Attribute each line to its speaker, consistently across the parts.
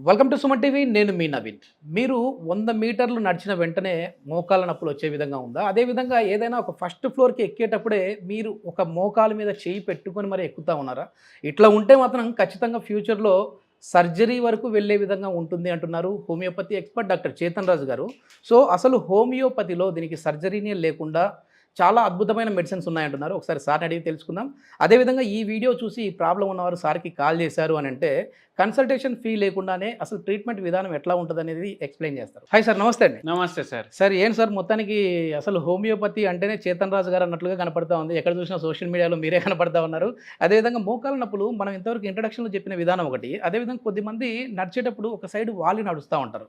Speaker 1: Welcome to Suman TV. నేను మీ నవీన్. మీరు 100 మీటర్లు నడిచిన వెంటనే మోకాళ్ళ నొప్పులు వచ్చే విధంగా ఉందా? అదేవిధంగా ఏదైనా ఒక ఫస్ట్ ఫ్లోర్కి ఎక్కేటప్పుడే మీరు ఒక మోకాలు మీద చేయి పెట్టుకొని మరి ఎక్కుతా ఉన్నారా? ఇట్లా ఉంటే మాత్రం ఖచ్చితంగా ఫ్యూచర్లో సర్జరీ వరకు వెళ్ళే విధంగా ఉంటుంది అంటున్నారు హోమియోపతి ఎక్స్పర్ట్ డాక్టర్ చేతన్ రాజు గారు. సో అసలు హోమియోపతిలో దీనికి సర్జరీనే లేకుండా చాలా అద్భుతమైన మెడిసిన్స్ ఉన్నాయంటున్నారు. ఒకసారి సార్ని అడిగి తెలుసుకుందాం. అదేవిధంగా ఈ వీడియో చూసి ఈ ప్రాబ్లం ఉన్నవారు సార్కి కాల్ చేశారు అని అంటే కన్సల్టేషన్ ఫీ లేకుండానే అసలు ట్రీట్మెంట్ విధానం ఎట్లా ఉంటుంది అనేది ఎక్స్ప్లెయిన్ చేస్తారు. హాయ్ సార్, నమస్తే అండి.
Speaker 2: నమస్తే సార్.
Speaker 1: సార్ ఏం సార్, మొత్తానికి అసలు హోమియోపతి అంటేనే చేతన్ రాజు గారు అన్నట్లుగా కనపడతా ఉంది. ఎక్కడ చూసినా సోషల్ మీడియాలో మీరే కనపడతా ఉన్నారు. అదేవిధంగా మోకాల నొప్పులు మనం ఇంతవరకు ఇంట్రడక్షన్లో చెప్పిన విధానం ఒకటి. అదేవిధంగా కొద్దిమంది నడిచేటప్పుడు ఒక సైడ్ వాలి నడుస్తూ ఉంటారు.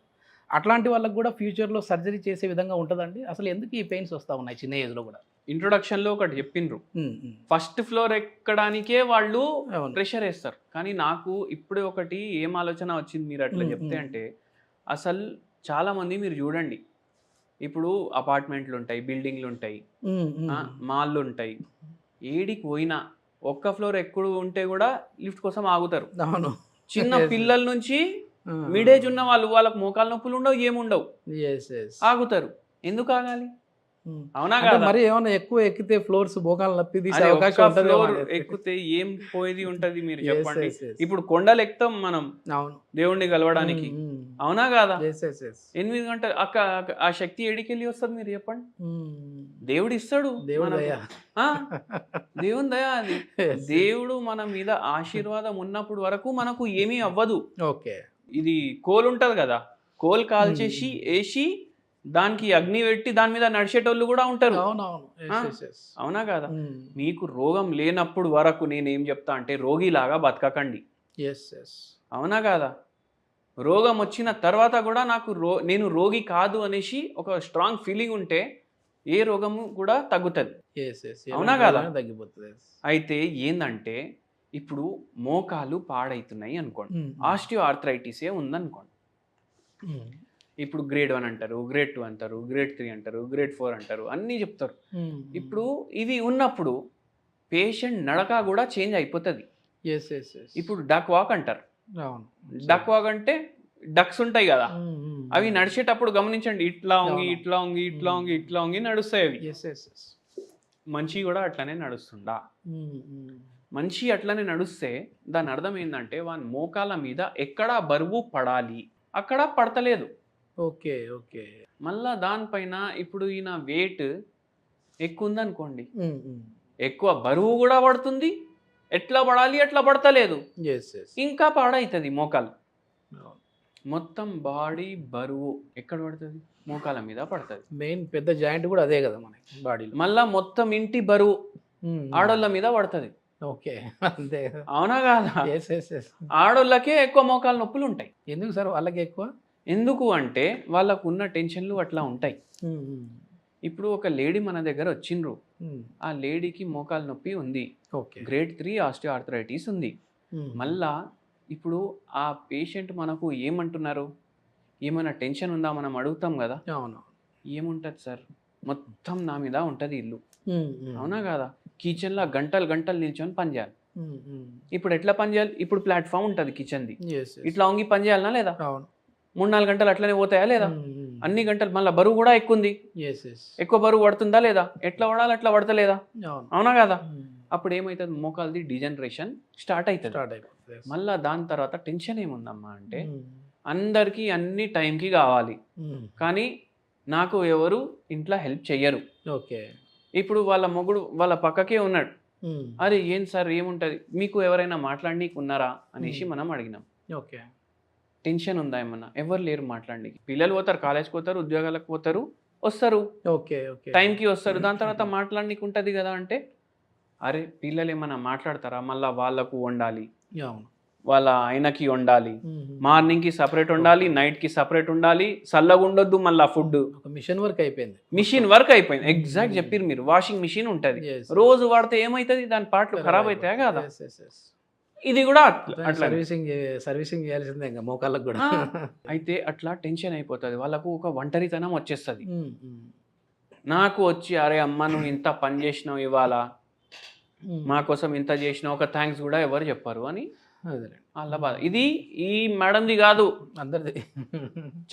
Speaker 1: అట్లాంటి వాళ్ళకి కూడా ఫ్యూచర్లో సర్జరీ చేసే విధంగా ఉంటుందండి? అసలు ఎందుకు ఈ పెయిన్స్ వస్తూ ఉన్నాయి చిన్న ఏజ్లో కూడా?
Speaker 2: ఇంట్రొడక్షన్లో ఒకటి చెప్పిండ్రు, ఫస్ట్ ఫ్లోర్ ఎక్కడానికే వాళ్ళు
Speaker 1: అవును.
Speaker 2: ప్రెషర్ వేస్తారు. కానీ నాకు ఇప్పుడు ఒకటి ఏం ఆలోచన వచ్చింది మీరు అట్లా చెప్తే అంటే, అసలు చాలా మంది మీరు చూడండి, ఇప్పుడు అపార్ట్మెంట్లు ఉంటాయి, బిల్డింగ్లు ఉంటాయి, మాల్లు ఉంటాయి, ఏడికి పోయినా ఒక్క ఫ్లోర్ ఎక్కువ ఉంటే కూడా లిఫ్ట్ కోసం ఆగుతారు.
Speaker 1: అవును.
Speaker 2: చిన్న పిల్లల నుంచి మిడ్ ఏజ్ ఉన్న వాళ్ళకు మోకాలు నొప్పులు ఉండవు, ఏముండవు, ఆగుతారు. ఎందుకు ఆగాలి? అవునా కదా?
Speaker 1: మరి ఏమన్నా ఎక్కువ ఎక్కితే ఫ్లోర్స్ మోకాలు నొప్పి తీసే
Speaker 2: అరే,
Speaker 1: అవకాశం
Speaker 2: ఒక్క
Speaker 1: ఉంటుంది.
Speaker 2: ఫ్లోర్ ఎక్కితే ఏం పోయేది ఉంటది మీరు చెప్పండి. ఇప్పుడు కొండలు ఎక్కుతాం మనం
Speaker 1: అవును,
Speaker 2: దేవుణ్ణి కలవడానికి, అవునా కాదా? 8 గంటలు ఆ శక్తి ఏడికెళ్ళి వస్తుంది మీరు చెప్పండి. దేవుడు ఇస్తాడు, దేవుని దయ అది. దేవుడు మన మీద ఆశీర్వాదం ఉన్నప్పుడు వరకు మనకు ఏమీ అవ్వదు.
Speaker 1: ఓకే.
Speaker 2: ఇది కోల్ ఉంటది కదా, కోల్ కాల్చేసి వేసి దానికి అగ్ని పెట్టి దాని మీద నడిచేటోళ్ళు కూడా ఉంటారు. అవునా కదా? మీకు రోగం లేనప్పుడు వరకు నేనేం చెప్తా అంటే రోగిలాగా బతకకండి. అవునా కాదా? రోగం వచ్చిన తర్వాత కూడా నేను రోగి కాదు అనేసి ఒక స్ట్రాంగ్ ఫీలింగ్ ఉంటే ఏ రోగము కూడా తగ్గుతుంది. అవునా కాదా?
Speaker 1: తగ్గిపోతుంది.
Speaker 2: అయితే ఏందంటే ఇప్పుడు మోకాలు పాడైతున్నాయి అనుకోండి, ఆస్టియో ఆర్థరైటిసే ఉందనుకోండి. ఇప్పుడు గ్రేడ్ 1 అంటారు, గ్రేడ్ 2 అంటారు, గ్రేడ్ 3 అంటారు, గ్రేడ్ 4 అంటారు, అన్నీ చెప్తారు. ఇప్పుడు ఇవి ఉన్నప్పుడు పేషెంట్ నడక కూడా చేంజ్ అయిపోతుంది. ఇప్పుడు డక్ వాక్ అంటారు. డక్ వాక్ అంటే డక్స్ ఉంటాయి కదా, అవి నడిచేటప్పుడు గమనించండి, ఇట్లా ఉంగి ఇట్లా ఉంగి ఇట్లా ఉంగి ఇట్లా ఉంగి నడుస్తాయి అవి. మనిషి కూడా అట్లనే నడుస్తుందా? మనిషి అట్లనే నడుస్తే దాని అర్థం ఏంటంటే వాని మోకాల మీద ఎక్కడా బరువు పడాలి, అక్కడ పడతలేదు.
Speaker 1: Okay okay.
Speaker 2: మళ్ళా దానిపైన ఇప్పుడు ఈయన వెయిట్ ఎక్కువ ఉందనుకోండి, ఎక్కువ బరువు కూడా పడుతుంది, ఎట్లా పడాలి అట్లా పడతలేదు, ఇంకా పాడవుతుంది మోకాలు. మొత్తం బాడీ బరువు ఎక్కడ పడుతుంది? మోకాల మీద పడుతుంది.
Speaker 1: మెయిన్ పెద్ద జాయింట్ కూడా అదే కదా మనకి బాడీలో.
Speaker 2: మళ్ళా మొత్తం ఇంటి బరువు ఆడోళ్ళ మీద పడుతుంది.
Speaker 1: ఓకే, అంతే.
Speaker 2: అవునా కాదా? ఆడోళ్ళకే ఎక్కువ మోకాలు నొప్పులు ఉంటాయి.
Speaker 1: ఎందుకు సార్ వాళ్ళకి ఎక్కువ?
Speaker 2: ఎందుకు అంటే వాళ్ళకు ఉన్న టెన్షన్లు అట్లా ఉంటాయి. ఇప్పుడు ఒక లేడీ మన దగ్గర వచ్చిండ్రు, ఆ లేడీకి మోకాలు నొప్పి ఉంది, గ్రేడ్ 3 ఆస్టియో ఆర్థరైటిస్ ఉంది. మళ్ళా ఇప్పుడు ఆ పేషెంట్ మనకు ఏమంటున్నారు, ఏమైనా టెన్షన్ ఉందా మనం అడుగుతాం కదా. ఏముంటుంది సార్, మొత్తం నా మీద ఉంటుంది ఇల్లు. అవునా కాదా? కిచెన్లో గంటలు గంటలు నిల్చొని పని చేయాలి. ఇప్పుడు ఎట్లా పని చేయాలి? ఇప్పుడు ప్లాట్ఫామ్ ఉంటుంది కిచెన్ది, ఇట్లా వంగి పని చేయాలనా లేదా? 3-4 గంటలు అట్లనే పోతాయా లేదా? అన్ని గంటలు. మళ్ళీ బరువు కూడా ఎక్కువ ఉంది, ఎక్కువ బరువు పడుతుందా లేదా? ఎట్లా పడాలి అట్లా పడతలేదా? అవునా కదా? అప్పుడు ఏమవుతుంది, మోకాలది డిజనరేషన్ స్టార్ట్ అవుతుంది. మళ్ళీ దాని తర్వాత టెన్షన్ ఏముందమ్మా అంటే, అందరికీ అన్ని టైంకి కావాలి, కానీ నాకు ఎవరు ఇంట్లో హెల్ప్ చెయ్యరు.
Speaker 1: ఓకే.
Speaker 2: ఇప్పుడు వాళ్ళ మొగుడు వాళ్ళ పక్కకే ఉన్నాడు, అరే ఏం సార్ ఏముంటుంది, మీకు ఎవరైనా మాట్లాడనీకి ఉన్నారా అనేసి మనం అడిగినాం.
Speaker 1: ఓకే.
Speaker 2: టెన్షన్ ఉందా ఏమన్నా? ఎవరు లేరు మాట్లాడడానికి. పిల్లలు పోతారు, కాలేజ్కి పోతారు, ఉద్యోగాలకు పోతారు, వస్తారు, టైంకి వస్తారు, దాని తర్వాత మాట్లాడనీకి ఉంటుంది కదా అంటే, అరే పిల్లలు ఏమన్నా మాట్లాడతారా? మళ్ళీ వాళ్ళకు వండాలి, వాళ్ళ ఆయనకి వండాలి, మార్నింగ్కి సపరేట్ ఉండాలి, నైట్కి సపరేట్ ఉండాలి, చల్లగా ఉండొద్దు, మళ్ళీ ఫుడ్.
Speaker 1: మిషన్ వర్క్ అయిపోయింది.
Speaker 2: మిషన్ వర్క్ అయిపోయింది. ఎగ్జాక్ట్ చెప్పారు మీరు. వాషింగ్ మిషన్ ఉంటుంది, రోజు వాడితే ఏమవుతుంది, దాని పార్ట్లు ఖరాబ్ అవుతాయా కదా? ఇది కూడా అట్లా
Speaker 1: సర్వీసింగ్ చేయాల్సిందే ఇంకా మోకాళ్ళకు కూడా.
Speaker 2: అయితే అట్లా టెన్షన్ అయిపోతుంది వాళ్ళకు, ఒక ఒంటరితనం వచ్చేస్తుంది. నాకు వచ్చి అరే అమ్మ నువ్వు ఇంత పని చేసినావు ఇవాళ, మా కోసం ఇంత చేసినావు, ఒక థ్యాంక్స్ కూడా ఎవరు చెప్పారు అని వాళ్ళ బాధ. ఇది ఈ మేడంది కాదు,
Speaker 1: అందరిది.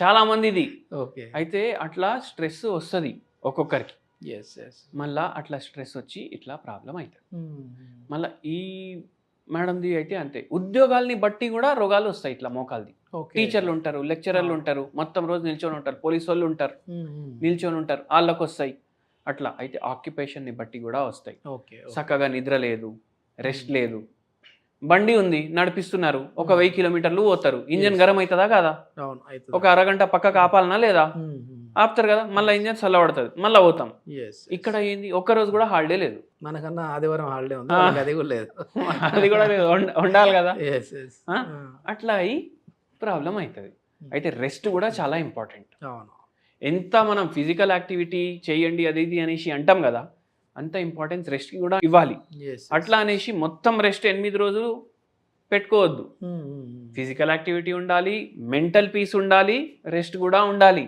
Speaker 2: చాలా మందిది.
Speaker 1: ఓకే.
Speaker 2: అయితే అట్లా స్ట్రెస్ వస్తుంది ఒక్కొక్కరికి.
Speaker 1: Yes yes.
Speaker 2: మళ్ళా అట్లా స్ట్రెస్ వచ్చి ఇట్లా ప్రాబ్లం అవుతుంది. మళ్ళీ ఈ మేడంది అయితే అంతే. ఉద్యోగాల్ని బట్టి కూడా రోగాలు వస్తాయి ఇట్లా మోకాల్ది. టీచర్లు ఉంటారు, లెక్చరర్లు ఉంటారు, మొత్తం రోజు నిల్చొని ఉంటారు, పోలీసు వాళ్ళు ఉంటారు, నిల్చొని ఉంటారు, వాళ్ళకి వస్తాయి అట్లా. అయితే ఆక్యుపేషన్ని బట్టి కూడా వస్తాయి. చక్కగా నిద్ర లేదు, రెస్ట్ లేదు, బండి ఉంది నడిపిస్తున్నారు, ఒక 1000 కిలోమీటర్లు పోతారు, ఇంజన్ గరం అవుతుందా కాదా? ఒక అరగంట పక్కకు ఆపాలనా లేదా? ఆపుతారు కదా, మళ్ళీ ఇంజన్ చల్లబడుతుంది, మళ్ళీ పోతాం. ఇక్కడ ఏంది, ఒక్కరోజు కూడా హాలిడే లేదు.
Speaker 1: మనకన్నా ఆదివారం హాలిడే ఉంది, అది కూడా లేదు.
Speaker 2: అది కూడా లేదు, ఉండాలి కదా. అట్లా అయి ప్రాబ్లం అవుతుంది. అయితే రెస్ట్ కూడా చాలా ఇంపార్టెంట్. ఎంత మనం ఫిజికల్ యాక్టివిటీ చేయండి అది ఇది అనేసి అంటాం కదా, అంత ఇంపార్టెన్స్ రెస్ట్కి కూడా ఇవ్వాలి. అట్లా అనేసి మొత్తం రెస్ట్ 8 రోజులు పెట్టుకోవద్దు. ఫిజికల్ యాక్టివిటీ ఉండాలి, మెంటల్ పీస్ ఉండాలి, రెస్ట్ కూడా ఉండాలి.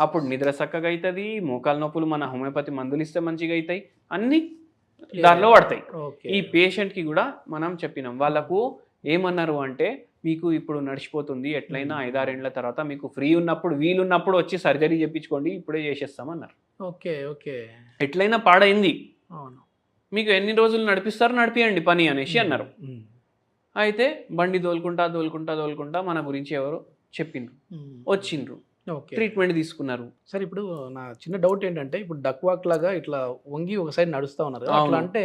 Speaker 2: అప్పుడు నిద్ర చక్కగా అవుతుంది, మోకాలు నొప్పులు మన హోమియోపతి మందులు ఇస్తే మంచిగా అవుతాయి, అన్ని దానిలో పడతాయి. ఈ పేషెంట్కి కూడా మనం చెప్పినాం, వాళ్ళకు ఏమన్నారు అంటే, మీకు ఇప్పుడు నడిచిపోతుంది, ఎట్లయినా 5-6 ఏళ్ల తర్వాత మీకు ఫ్రీ ఉన్నప్పుడు వీలున్నప్పుడు వచ్చి సర్జరీ చేయించుకోండి, ఇప్పుడే చేసేస్తామన్నారు.
Speaker 1: Okay okay.
Speaker 2: ఎట్లయినా పాడైంది, మీకు ఎన్ని రోజులు నడిపిస్తారు నడిపియండి పని అనేసి అన్నారు. అయితే బండి దోలుకుంటా మన గురించి ఎవరో చెప్పిండ్రు, వచ్చిండ్రు, ట్రీట్మెంట్ తీసుకున్నారు.
Speaker 1: సరే, ఇప్పుడు నా చిన్న డౌట్ ఏంటంటే, ఇప్పుడు డక్ వాక్ లాగా ఇట్లా వంగి ఒక సైడ్ నడుస్తా ఉన్నారు, అట్లా అంటే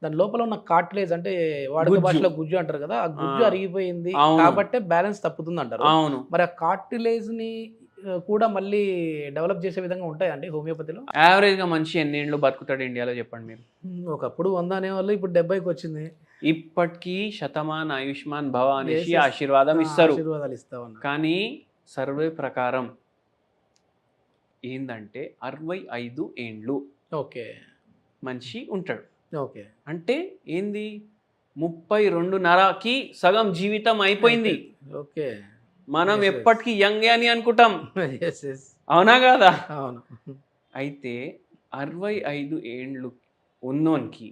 Speaker 1: దాని లోపల ఉన్న కార్టిలేజ్ అంటే వాడుక భాషలో గుజ్జు అంటారు కదా, ఆ గుజ్జు అరిగిపోయింది కాబట్టి బ్యాలెన్స్ తప్పుతుంది అంటారు.
Speaker 2: అవును.
Speaker 1: మరి ఆ కార్టిలేజ్ ని కూడా మళ్ళీ డెవలప్ చేసే విధంగా ఉంటాయండి హోమియోపతిలో?
Speaker 2: యావరేజ్ గా మనిషి ఎన్ని ఏళ్ళు బతుకుతాడు ఇండియాలో చెప్పండి మీరు?
Speaker 1: ఒకప్పుడు 100 అనేవాళ్ళు, ఇప్పుడు 70కి వచ్చింది.
Speaker 2: ఇప్పటికీ శతమాన్ ఆయుష్మాన్ భవ అనేసి ఆశీర్వాదం ఇస్తారు,
Speaker 1: ఆశీర్వాదాలు ఇస్తా ఉన్నారు.
Speaker 2: కానీ సర్వే ప్రకారం ఏందంటే 65 ఏండ్లు
Speaker 1: ఓకే
Speaker 2: మనిషి ఉంటాడు.
Speaker 1: ఓకే,
Speaker 2: అంటే ఏంది, 32.5కి సగం జీవితం అయిపోయింది.
Speaker 1: ఓకే,
Speaker 2: మనం ఎప్పటికీ యంగ్ అని అనుకుంటాం, అవునా కాదా?
Speaker 1: అవును.
Speaker 2: అయితే 65 ఏండ్లు ఉన్నోనికి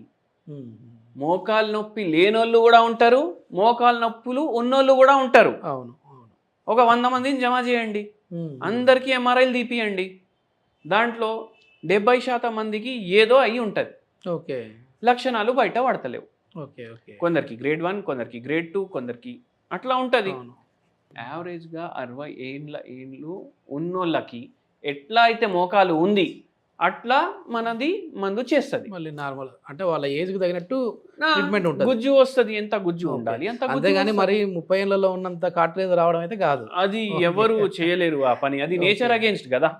Speaker 2: మోకాలు నొప్పి లేనోళ్ళు కూడా ఉంటారు, మోకాలు నొప్పులు ఉన్నోళ్ళు కూడా ఉంటారు.
Speaker 1: అవును.
Speaker 2: ఒక 100 మందిని జమ చేయండి, అందరికీ ఎంఆర్ఐలు తీపియండి, దాంట్లో 70% మందికి ఏదో అయి ఉంటుంది.
Speaker 1: ఓకే,
Speaker 2: లక్షణాలు బయట పడతలేవు.
Speaker 1: Okay okay.
Speaker 2: కొందరికి గ్రేడ్ 1, కొందరికి గ్రేడ్ 2, కొందరికి అట్లా ఉంటుంది. యావరేజ్గా 60 ఏండ్లు ఉన్నోళ్ళకి ఎట్లా అయితే మోకాలు ఉంది అట్లా మనది మందు చేస్తుంది.
Speaker 1: మళ్ళీ నార్మల్ అంటే వాళ్ళ ఏజ్కి తగినట్టు ట్రీట్మెంట్ ఉంటుంది,
Speaker 2: గుజ్జు వస్తుంది, ఎంత గుజ్జు ఉండాలి అంత.
Speaker 1: అంతేగాని మరి 30 ఏళ్లలో ఉన్నంత కార్టిలేజ్ రావడం అయితే కాదు,
Speaker 2: అది ఎవరు చేయలేరు ఆ పని, అది నేచర్ అగేన్స్ట్ కదా.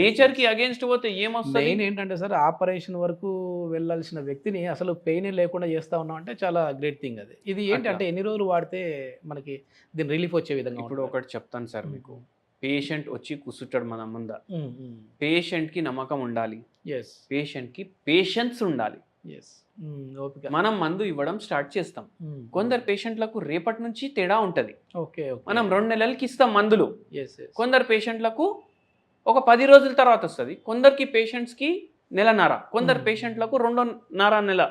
Speaker 2: నేచర్ కి అగేన్స్ట్ పోతే ఏమొస్తుంది?
Speaker 1: మెయిన్ ఏంటంటే సార్, ఆపరేషన్ వరకు వెళ్ళాల్సిన వ్యక్తిని అసలు పెయిన్ లేకుండా చేస్తా ఉన్నాం అంటే చాలా గ్రేట్ థింగ్ అది. ఇది ఏంటంటే ఎన్ని రోజులు వాడితే మనకి దీని రిలీఫ్ వచ్చే విధంగా?
Speaker 2: ఇప్పుడు ఒకటి చెప్తాను సార్ మీకు, పేషెంట్ వచ్చి కూర్చుంటాడు మన ముంద, పేషెంట్కి నమ్మకం ఉండాలి, పేషెంట్కి పేషెన్స్ ఉండాలి. మనం మందు ఇవ్వడం స్టార్ట్ చేస్తాం, కొందరు పేషెంట్లకు రేపటి నుంచి తేడా ఉంటుంది. మనం 2 నెలలకి ఇస్తాం మందులు, కొందరు పేషెంట్లకు ఒక 10 రోజుల తర్వాత వస్తుంది, కొందరికి పేషెంట్స్కి 1.5 నెలలు, కొందరు పేషెంట్లకు 2.5 నెలలు.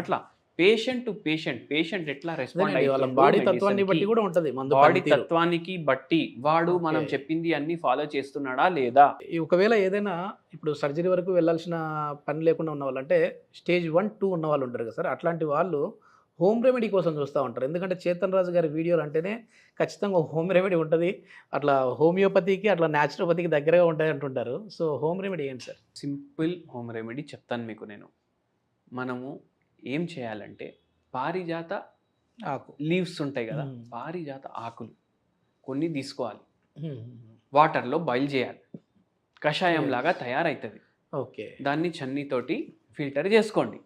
Speaker 2: అట్లా పేషెంట్ టు పేషెంట్ ఎట్లా రెస్పాండ్ అయ్యి
Speaker 1: బాడీ తత్వాన్ని బట్టి కూడా ఉంటుంది,
Speaker 2: బాడీ తత్వానికి బట్టి వాడు మనం చెప్పింది అన్ని ఫాలో చేస్తున్నాడా లేదా.
Speaker 1: ఒకవేళ ఏదైనా ఇప్పుడు సర్జరీ వరకు వెళ్ళాల్సిన పని లేకుండా ఉన్న వాళ్ళు, అంటే స్టేజ్ 1, 2 ఉన్న వాళ్ళు ఉంటారు కదా సార్, అట్లాంటి వాళ్ళు హోమ్ రెమెడీ కోసం చూస్తూ ఉంటారు. ఎందుకంటే చేతన్ రాజు గారి వీడియోలు అంటేనే ఖచ్చితంగా హోమ్ రెమెడీ ఉంటుంది, అట్లా హోమియోపతికి అట్లా న్యాచురోపతికి దగ్గరగా ఉంటాయి అంటుంటారు. సో హోమ్ రెమెడీ ఏంటి సార్?
Speaker 2: సింపుల్ హోమ్ రెమెడీ చెప్తాను మీకు నేను. మనము ఏం చేయాలంటే, పారిజాత ఆకు లీవ్స్ ఉంటాయి కదా, పారిజాత ఆకులు కొన్ని తీసుకోవాలి, వాటర్లో బాయిల్ చేయాలి, కషాయం లాగా తయారవుతుంది.
Speaker 1: ఓకే,
Speaker 2: దాన్ని చన్నీతోటి ఫిల్టర్ చేసుకోండి.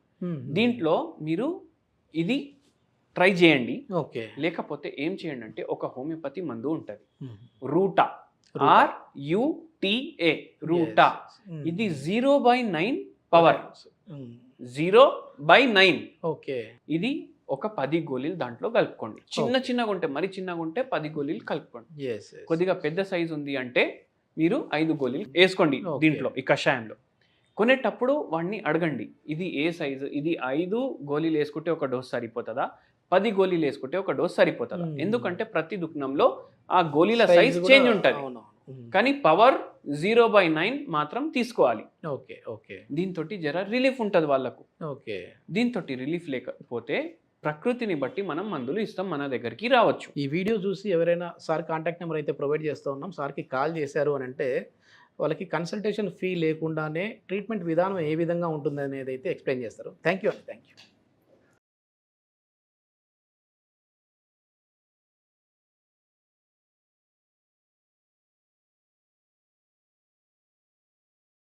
Speaker 2: దీంట్లో మీరు ఇది ట్రై చేయండి.
Speaker 1: ఓకే,
Speaker 2: లేకపోతే ఏం చేయండి అంటే, ఒక హోమియోపతి మందు ఉంటుంది రూటా, RUTA, రూటా. ఇది 0/9 పవర్, 0/9.
Speaker 1: ఓకే,
Speaker 2: ఇది ఒక 10 గోళీలు దాంట్లో కలుపుకోండి. చిన్నగా ఉంటే, మరి చిన్నగా ఉంటే 10 గోళీలు కలుపుకోండి. కొద్దిగా పెద్ద సైజు ఉంది అంటే మీరు 5 గోళీలు వేసుకోండి దీంట్లో, ఈ కషాయంలో. కొనేటప్పుడు వాడిని అడగండి, ఇది ఏ సైజు, ఇది 5 గోళీలు వేసుకుంటే ఒక డోస్ సరిపోతుందా, 10 గోళీలు వేసుకుంటే ఒక డోస్ సరిపోతుంది. ఎందుకంటే ప్రతి దుకాణంలో ఆ గోళీల
Speaker 1: Size
Speaker 2: సైజ్
Speaker 1: కూడా-
Speaker 2: చేంజ్ ఉంటుంది,
Speaker 1: అవును.
Speaker 2: కానీ పవర్ 0/9 మాత్రం తీసుకోవాలి.
Speaker 1: ఓకే ఓకే
Speaker 2: దీంతో జర రిలీఫ్ ఉంటుంది వాళ్ళకు.
Speaker 1: ఓకే
Speaker 2: దీంతో రిలీఫ్ లేకపోతే ప్రకృతిని బట్టి మనం మందులు ఇస్తాం, మన దగ్గరికి రావచ్చు.
Speaker 1: ఈ వీడియో చూసి ఎవరైనా సార్ కాంటాక్ట్ నెంబర్ అయితే ప్రొవైడ్ చేస్తూ ఉన్నాం, సార్కి కాల్ చేశారు అని అంటే వాళ్ళకి కన్సల్టేషన్ ఫీ లేకుండానే ట్రీట్మెంట్ విధానం ఏ విధంగా ఉంటుంది అనేది అయితే ఎక్స్ప్లెయిన్ చేస్తారు. థ్యాంక్ యూ అండి, థ్యాంక్ యూ.